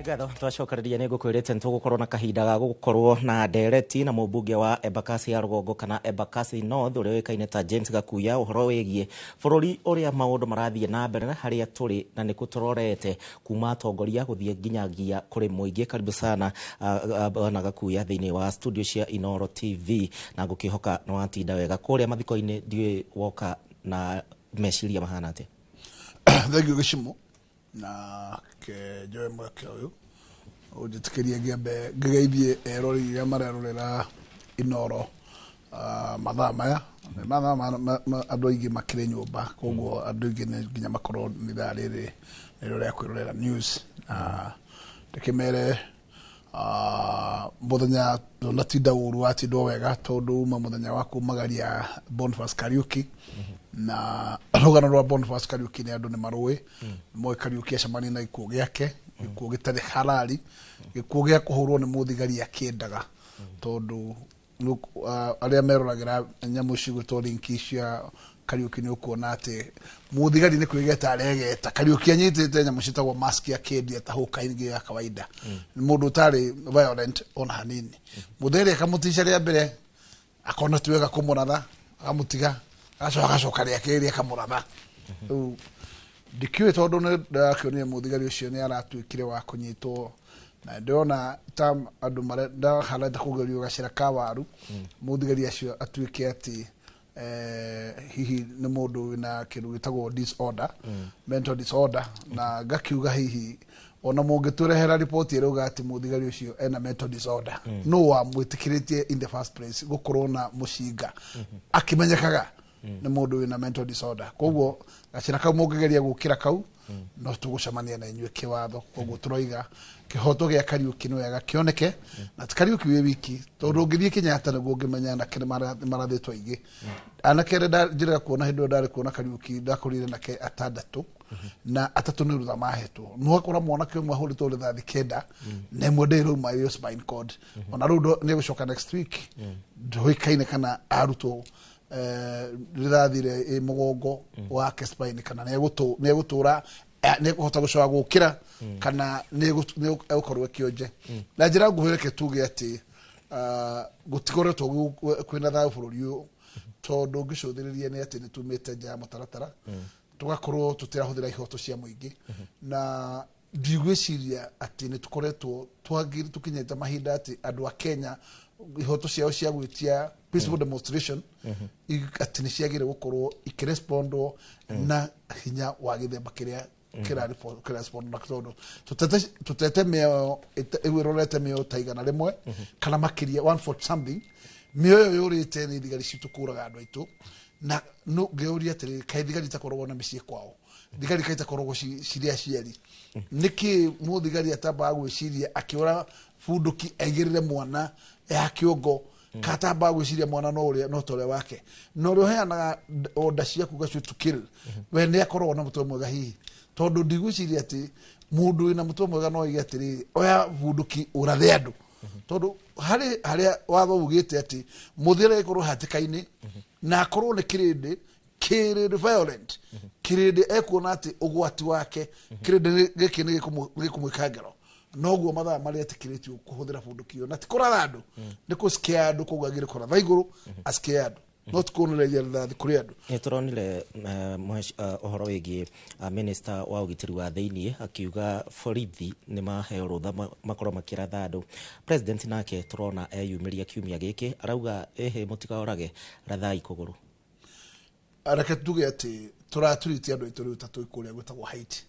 Gatho twacokereria nĩ ngũkwĩrĩte nĩtũgũkorwo na kahinda ga gũkorwo na ndereti na mũmbunge wa Embakasi ya Rũgongo kana Embakasi North ũrĩa wĩkaine ta James Gakuya ũhoro wĩgiĩ bũrũri ũrĩa maũndũ marathiĩ na mbere harĩa tũrĩ na nĩkũ tũrorete kuma atongoria gũthiĩ nginyagia kũrĩ mũingĩ. Karibu sana Bwana Gakuya thĩinĩ wa studio cia Inooro TV, na ngũkĩhoka nĩ watinda wega kũrĩa mathiko-inĩ, ndiũĩ woka na meciria mahana atĩa. Thank you Gishimo na ke joe mweke uyu ujitikirie ngiambe ngigeithie erori ya marerorera Inooro mathaa maya andu aingi makire nyumba, koguo andu aingi nginya makorwo ni thaa riri rĩa kwirorera news ndikimere muthenya natinda uru atinda wega tondu muthenya wa kumagaria Bonfast Karaoke na rugano rwa Bonfast Karaoke ni andu ni marui moe Karaoke acamani na ikuo giake ikuo gitari halali ikuo gia kuhurwo ni muthigari akiendaga tondu aria meroragira nyamu cigutwo linki cia Karaoke ni ukuona ati muthigari ni kwigeta aregeta Karaoke anyitite nyamu citagwo mask akendia ta huka ingi ya kawaida ni mundu utari violent ona hanini muthigari akamutisha ria mbere akona tuwega kumuratha akamutiga agacoka ria keri akamuratha ndikiwe tondu ni ndakionire muthigari ucio ni aratwikire wa kunyitwo na ndona tam andu marenda halenda kugerio gacira ka waru muthigari acio atwike ati hihi ni mundu na kindu gitagwo disorder mental disorder na gakiuga hihi ona mungiturehera report iruga ati muthigari ucio ena mental disorder no wa mwitikiritie in the first place gukorwo na mushinga akimenyekaga ni mundu wina mental disorder, koguo gacira kau mungigeria gukira kau no tugucamania na inyuĩ kiwatho, koguo turoiga kihoto gia Karaoke no wega kioneke na Karaoke wi wiki tondu ngithie Kenyatta niguo ngimenya na kene marathitwo ingi anakere njira kuona hindu ndari kuona Karaoke ndakorire nake atandatu na atatu ni rutha mahetwo no akora mwana kio mwa holi tole thathi kenda na imwe ndiro my spine cord ona rudo ni gucoka next week ndoikaine kana arutwo rirathire mugongo wake spine kana ne gutura ne kuhota gucoka gukira kana ne gukorwo kionje na njira nguhireke tuge ati gutikoretwo kwina thayu bururi uyu tondu ngicuthiririe ni ati nitumite nja mutaratara tugakorwo tutirahuthira ihoto cia muingi na ndigwiciria ati nitukoretwo twagiri tukinyete mahinda ati andu a Kenya ihoto ciao cia gwitia peaceful demonstration ati niciagire gukorwo ikirespondwo na hinya wa githemba kiria kirespond na tondu tutete meo ewirorete meo taigana rimwe kana makiria 140 something meo yurite ni thigari citukuraga andu aitu na no ngeuria atiri kai thigari takorwo na micii kwao thigari kai takorwo ciria cieri niki muthigari atamba gwiciria akiura bunduki aigirire mwana ya kiongo katamba gwiciria mwana no uria no tore wake no rio heanaga order ciaku gacu to kill we ni akorwo na mutwe mwega hihi tondu ndigwiciria ati mundu ina mutwe mwega no ige atiri oya bunduki urathe andu tondu haria watho ugite ati muthira ikorwo hatikaini na akorwo ni kirindi violent kirindi ekuona ati ugwati wake kirindi giki ni gikumwikangero noguo mathaa maria etikiritio kuhuthira bundukio na tikora andu ni kusikia andu koguo agire kora thaiguru asikia andu not kuonereria thathi kuri andu ni turonire ohoro wigi minister wa ugitiri wa thiini akiuga borithi ni maheo rutha makorwo makiratha andu. President nake turona eyumiria kiumia giki arauga ehe mutigaorage rathai kuguru areke tuge ati turaturiti andu itu riu tatu ikuria gwetagwo Haiti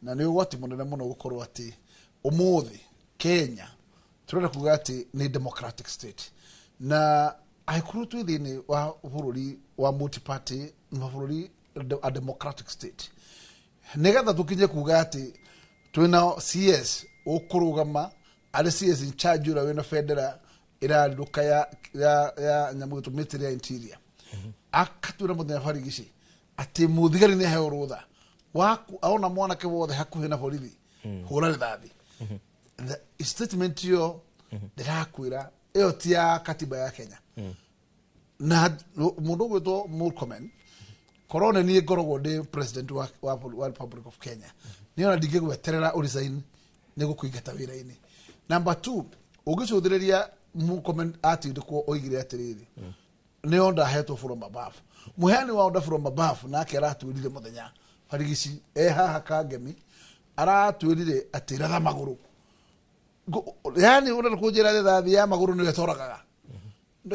na ni ugwati munene muno gukorwo ati umuthi Kenya turona kuga ati ni democratic state na aikuru tu thini wa bũrũri wa multi party na bũrũri a democratic state negatha tukinye kuga ati twina CS ukurugama ari CS in charge ura wena federal iraruka ya nyamu tumitiri ya interior akatura muthenya barigici ati muthigari ni heo rutha waku aona mwana ke wothe hakuhi na borithi hura rithathi the statement yo ndirakwira iyo ti ya katiba ya Kenya na mundu gwitwo Murkomen korone ni ngorogwo ndi president wa Republic of Kenya ni ona ndigigweterera uresign nä gå kå ingata wä ra-inä. Number 2 å gä cå thä rä ria atä ndä kwo oigire atä rä rä nä onda hetwo from above. Må heani wa onda from above nake aratwä rire må thenya barigici haha Kangemi aratwä rire atä ratha magå rå, yani å renda kå njä ra thathi ya magå rå nä we toragaga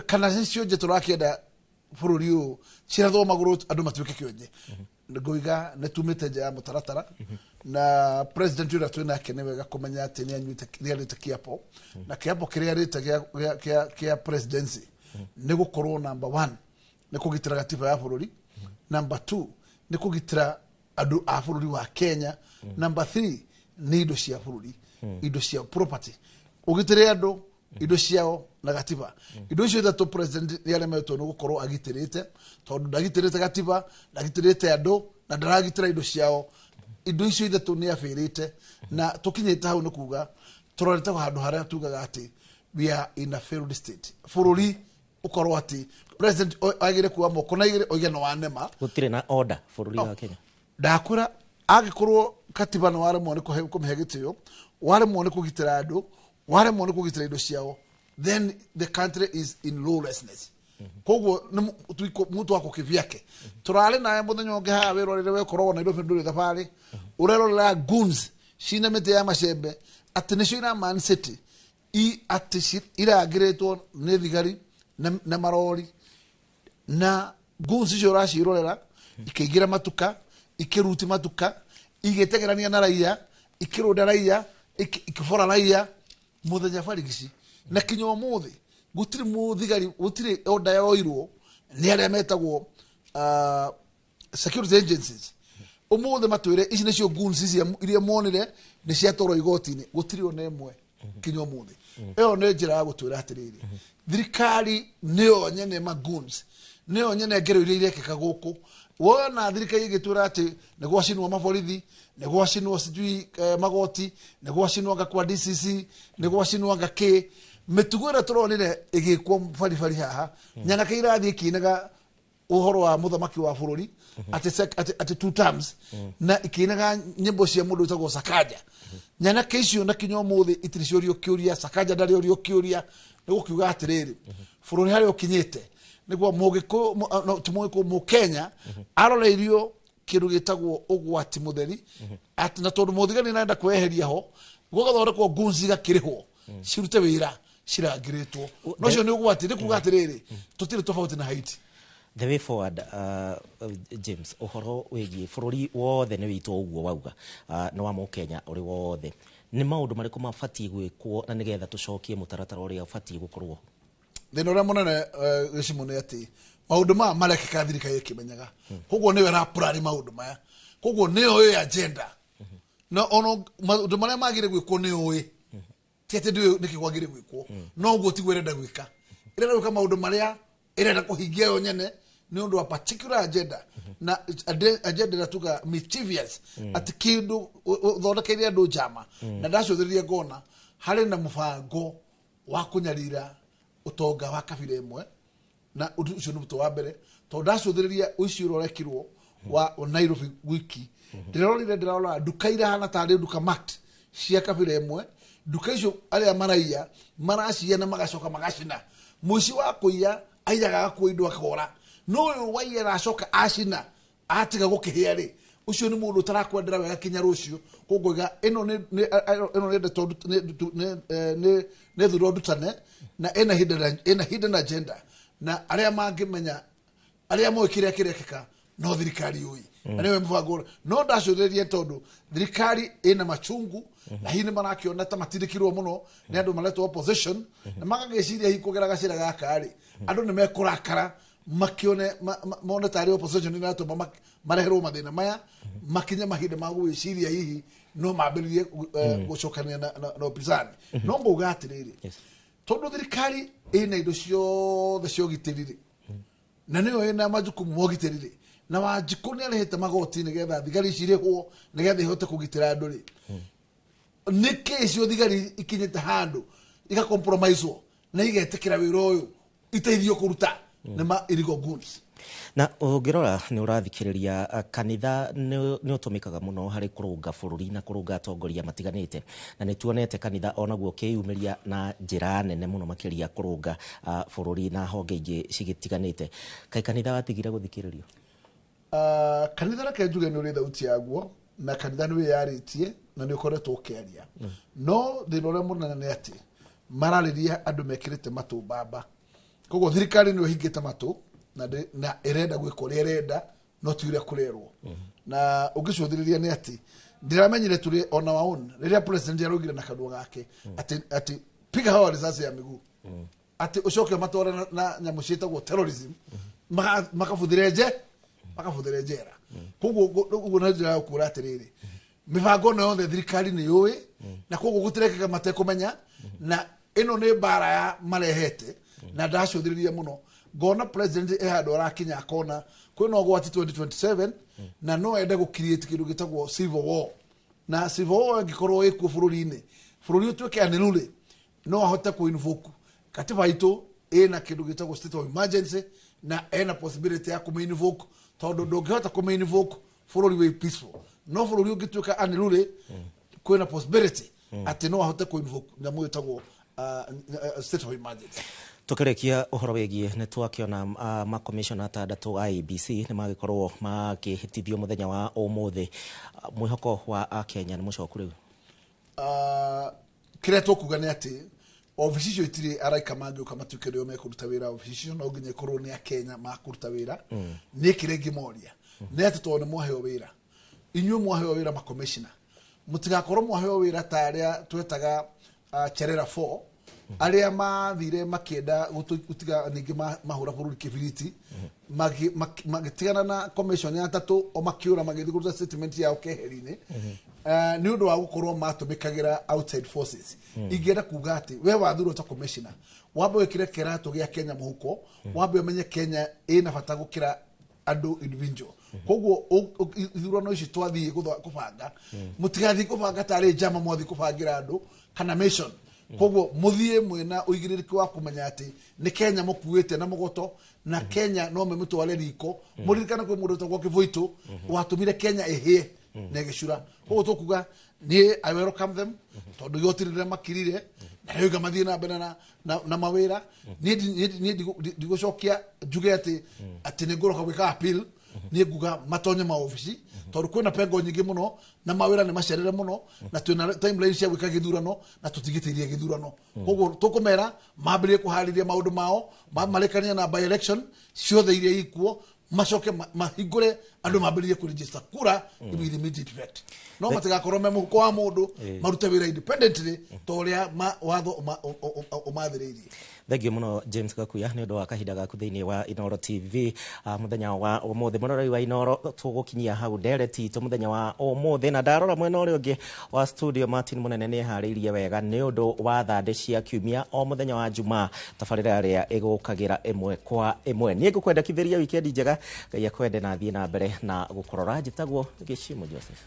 kana cio nje tå rakä enda bå rå ri å cirathwo magå rå andå matuä ke kä onye ngoiga nä tumä te nja ya må taratara na president ũrĩa twĩ nake nĩ wega kũmenya atĩ nĩ arĩte kĩapo na kĩapo kĩrĩa arĩte gĩa presidency nĩ gũkorwo number 1 nĩ kũgitĩra gatiba ya bũrũri, number 2 nĩ kũgitĩra andũ a bũrũri wa Kenya, number 3 nĩ indo cia bũrũri, indo cia property, ũgitĩre andũ indo ciao na gatiba. Indo icio ithatũ president nĩ aremetwo nĩ gũkorwo agitĩrĩte tondũ ndagitĩrĩte gatiba, ndagitĩrĩte andũ na ndaragitĩra indo ciao. Indo icio ithatũ nĩ abĩrĩte na tũkinyĩte hau nĩ kuga tũrorete handũ harĩa tugaga atĩ we are in a failed state. Bũrũri ũkorwo atĩ president agĩrĩ kuoya moko na igĩrĩ oige no wanema gũtirĩ na order bũrũri wa Kenya. Ndakwĩra angĩkorwo katiba nĩ waremwo nĩ kũmĩhe gĩtĩo, waremwo nĩ kũgitĩra andũ, waremwo nĩ kũgitĩra indo ciao, then the country is in lawlessness. Koguo mtu wako kivyake. Turarĩ nawe mũthenya ũngĩ haha wĩrorere wekorwo Nairobi ndũrĩ thabarĩ ũrerorera goons cina mĩtĩ ya macembe atĩ nĩcio ira Man City atĩ irangĩrĩtwo nĩ thigari na marori na goons icio ũracirorera ikĩingĩra matuka, ikĩruti matuka, igĩtegerania na raia, ikĩrũnda raia, ikĩbora raia mũthenya barigici na kinya ũmũthĩ gutiri muthigari gutiri order yoirwo ni aria metagwo security agencies umuthe matwire ici nicio goons iria monire ni ciatoro igoti-ini gutiri ona imwe kinya umuthe. Iyo ni njira ya gutwira atiriri thirikari niyo nyene ma goons, niyo nyene ngero iria irekeka guku wona thirikari igitwira ati ni gwacinwo maborithi, ni gwacinwo sijui magoti, ni gwacinwo gakwa DCC, ni gwacinwo gake metugura turonire igikwo bari haha nyanake irathi ikinaga uhoro wa muthamaki wa bũrũri ati 2 terms na ikinaga nyimbo cia mundu utagwo Sakaja. Nyanake icio na kinya umuthi itiri ciorio kiuria, Sakaja ndari orio kiuria, ni gukiuga atiriri bũrũri hari ukinyite niguo mugiko mu Kenya aroreirio kindu gitagwo ugwati mutheri ati na tondu muthigani naenda kweheria ho gugathondekwo goons igakirihwo cirute wira cirangĩrĩtwo no cio nĩ ũgwati nĩ kuga atĩrĩrĩ tũtirĩ tofauti na Haiti. The way forward, James, ũhoro wĩgiĩ bũrũri wothe nĩ witũ ũguo wauga nĩ wa Mũkenya ũrĩ wothe, nĩ maũndũ marĩkũ mabatiĩ gwĩkwo na nĩgetha tũcokie mũtaratara ũrĩa ũbatiĩ gũkorwo? Thĩna ũrĩa mũnene gĩcimo nĩ atĩ maũndũ maya marekeka thirikari ĩkĩmenyaga, koguo nĩwe ĩrapũrani maũndũ maya, koguo nĩyo ĩĩ agenda na ono maũndũ marĩa magĩrĩire gwĩkwo nĩyo tiete ndio nikigwagire gwikwo no ugo ti gwenda gwika irenda gwika maundu maria irenda kuhingia yo nyene ni undu wa particular agenda na agenda natuga mischievous ati kindu thondekeire andu jama na ndacothiririe ngona hari na mubango wa kunyarira utonga wa kabira imwe na ucio ni wa mbere to ndacothiririe ucio rorekirwo wa Nairobi wiki ndirorira duka ira hana tari duka mat cia kabira imwe duka icio aria maraia maracia na magacoka magacina muici wa kuiya aiyaga kuindu akagora no uyu waiya racoka acina atiga gukihia ri ucio ni mundu tarakwendera wega kinya rucio kugoiga ino ni tondu ne thuro dutane na ena hidden agenda na aria mangimenya aria moikire kirekeka no thirikari yui aniwe mvango no ndacotherie tondu thirikari ina machungu na hini marakiona ta matirikirwo muno ni andu maletwo opposition na magagiciria hikugera gacira gaka ari andu ni mekurakara makione mone tari opposition ni nato mareherwo mathina maya makinya mahinde magwiciria hihi no mambiririe gucokania na upinzani no mbuga atiriri tondu thirikari ina indo ciothe ciogitirire na niyo ina majukumu mogitirire na Wanjiku ni arehete magoti nigetha thigari cirihwo nigetha ihote kugitira andu ri niki cio thigari ikinyite handu ika compromise na igetikira wira uyu iteithio kuruta nima irigo goons Na ũngĩrora nĩ ũrathikĩrĩria kanitha nĩ ũtũmĩkaga mũno harĩ kũrũnga bũrũri na kũrũnga atongoria matiganĩte, na nĩ tuonete kanitha onaguo kĩyumĩria na njĩra nene mũno makĩria kũrũnga bũrũri na honge ingĩ cigĩtiganĩte. Kaĩ kanitha watigire gũthikĩrĩrio? Kanitha reke njuge nĩ ũrĩ thauti yaguo na kanitha nĩ wĩyarĩtie na nĩ ũkoretwo ũkĩaria, no thĩna ũrĩa mũnene nĩ atĩ mararĩria andũ mekĩrĩte matũ mbamba, koguo thirikari nĩ ĩhingĩte matũ na ĩrenda gwĩka ũrĩa ĩrenda no ti ũrĩa kũrerwo. Na ũngĩcũthĩrĩria nĩ atĩ ndĩramenyire tũrĩ ona waoni rĩrĩa president araugire na kanua gake atĩ piga hawa risasi ya miguu, atĩ ũcoke matware na nyamũ ciĩtagwo terrorism makabuthĩre njera. Koguo ũguo na njĩra ya kuura atĩrĩrĩ, mĩbango ĩno yothe thirikari nĩ yũĩ na koguo gũtirekĩka matekũmenya, na ĩno nĩ mbara ya marehete. Na ndacũthĩrĩria mũno ngona president handũ arakinya akona kwĩna ũgwati 2027 na no ende gũcreate kĩndũ gĩtagwo civil war, na civil war ĩngĩkorwo ĩkuo bũrũri-inĩ, bũrũri ũtuĩke anĩrũrĩ, no ahote kũ-invoke katiba itũ ĩna kĩndũ gĩtagwo state of emergency na ena possibility ya kũ-invoke, tondũ ndũngĩhota kũ-invoke bũrũri wĩ peaceful, no bũrũri ũngĩtuĩka anĩrũrĩ kwĩna possibility atĩ no ahote kũ-invoke nyamũ ĩtagwo state of emergency. Tũkĩrĩkia ũhoro wĩgiĩ nĩ twakĩona makomishona atandatũ a IEBC nĩ magĩkorwo makĩhĩtithio mũthenya wa ũmũthĩ. Mwĩhoko wa Akenya nĩ mũcoku rĩu? Kĩrĩa tũkuga nĩ atĩ obici icio itirĩ araika mangĩũka matuĩke nĩo mekũruta wĩra obici icio, no nginya ĩkorwo nĩ Akenya makũruta wĩra. Nĩ kĩrĩa ingĩmoria nĩ atĩ tondũ nĩ mwaheo wĩra, inyuĩ mwaheo wĩra makomishona, mũtigakorwo mwaheo wĩra ta arĩa twetaga Cherera 4 arĩa mathire makĩenda gũtiga ningĩ mahũra bũrũri kĩbiriti magĩtigana na commission ya tatũ o makĩũra magĩthiĩ kũruta statement yao keheri-inĩ nĩ ũndũ wa gũkorwo matũmĩkagĩra outside forces. Ingĩenda kuga atĩ we wathurwo ta commissioner, wambe wĩkĩre kĩratũ gĩa Kenya mũhuko, wambe ũmenye Kenya ĩna bata gũkĩra andũ individual. Koguo ithurano ici twathiĩ kũbanga, mũtigathiĩ kũbanga tarĩ njama mwathiĩ kũbangĩra andũ kana mission. Koguo muthie mwena uigirĩrĩki wa kumenya atĩ nĩ Kenya mũkuĩte na mũgoto, na Kenya no mũtware riko mũririkana kwĩ mũndũ tagwo Kĩbũitũ watũmire Kenya ĩhĩe na ĩgĩcura. Koguo tũkuga I welcome them tondũ yotirire makirire na rĩu gamathiĩ na mbere na mawĩra. Niĩ ndigũcokia njuge atĩ nĩ ngũroka gwĩka appeal, niĩ nguga matonye maobici tondũ kwĩna pengo nyingĩ mũno na mawĩra nĩ macerere mũno na twĩna timeline cia gwĩka gĩthurano na tũtigĩtĩirie gĩthurano. Koguo tũkũmera mambĩrĩrie kũharĩria maũndũ mao marekania na by election ciothe iria ikuo, macoke mahingũre andũ mambĩrĩrie kũregister kura with immediate effect. No matigakorwo me mũhuko wa mũndũ, marute wĩra independently ta ũrĩa watho ũmathĩrĩirie. Thengio mũno James Gakuya nĩ ũndũ wa kahinda gaku thĩinĩ wa Inoro TV mũthenya wa ũmũthĩ. Mũrorei wa Inoro tũgũkinyia hau ndereti itũ mũthenya wa ũmũthĩ, na ndarora mwena ũrĩa ũngĩ wa studio Martin Mũnene nĩ eharĩirie wega nĩ ũndũ wa thandĩ cia kiumia o mũthenya wa Jumaa, tabarĩra ĩrĩa ĩgũkagĩra ĩmwe kwa ĩmwe. Niĩ ngũkwendekithĩria wikendi njega, Ngai akwende na thiĩ na mbere na gũkorora. Njĩtagwo Gĩcimo Joseph.